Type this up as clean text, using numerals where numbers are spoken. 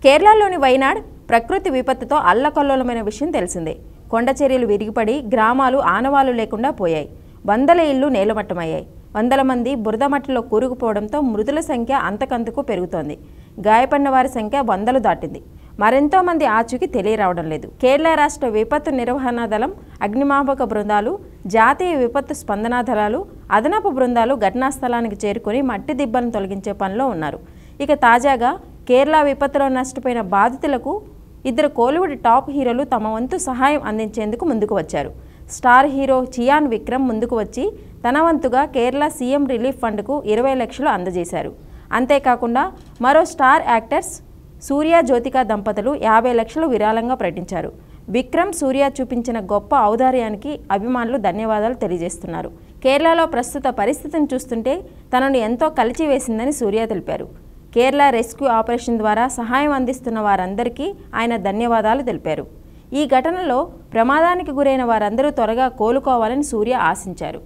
కేరళలోని వైనాడ్ ప్రకృతి విపత్తుతో అల్లకల్లోలమైన విషయం తెలిసిందే. కొండ చర్యలు విరిగిపడి గ్రామాలు ఆనవాలు లేకుండా పోయాయి. వందల ఇళ్లు నేలమట్టమయ్యాయి. వందల మంది బురద మట్టిలో కూరుకుపోవడంతో మృతుల సంఖ్య అంతకంతకు పెరుగుతోంది. గాయపడిన వారి సంఖ్య వందలు దాటింది. మరెంతో మంది ఆచూకీ తెలియరావడం లేదు. కేరళ రాష్ట్ర విపత్తు నిర్వహణ దళం, అగ్నిమాపక బృందాలు, జాతీయ విపత్తు స్పందనా దళాలు, అదనపు బృందాలు ఘటనా స్థలానికి చేరుకుని మట్టి దిబ్బలను తొలగించే పనిలో ఉన్నారు. ఇక తాజాగా కేరళ విపత్తులో నష్టపోయిన బాధితులకు 2 కోలీవుడ్ టాప్ హీరోలు తమ వంతు సహాయం అందించేందుకు ముందుకు వచ్చారు. స్టార్ హీరో చియాన్ విక్రమ్ ముందుకు వచ్చి తన వంతుగా కేరళ సీఎం రిలీఫ్ ఫండ్కు 20 లక్షలు అందజేశారు. అంతేకాకుండా మరో స్టార్ యాక్టర్స్ సూర్య జ్యోతిక దంపతులు 50 లక్షలు విరాళంగా ప్రకటించారు. విక్రమ్, సూర్య చూపించిన గొప్ప ఔదార్యానికి అభిమానులు ధన్యవాదాలు తెలియజేస్తున్నారు. కేరళలో ప్రస్తుత పరిస్థితిని చూస్తుంటే తనను ఎంతో కలిచివేసిందని సూర్య తెలిపారు. కేరళ రెస్క్యూ ఆపరేషన్ ద్వారా సహాయం అందిస్తున్న వారందరికీ ఆయన ధన్యవాదాలు తెలిపారు. ఈ ఘటనలో ప్రమాదానికి గురైన వారందరూ త్వరగా కోలుకోవాలని సూర్య ఆశించారు.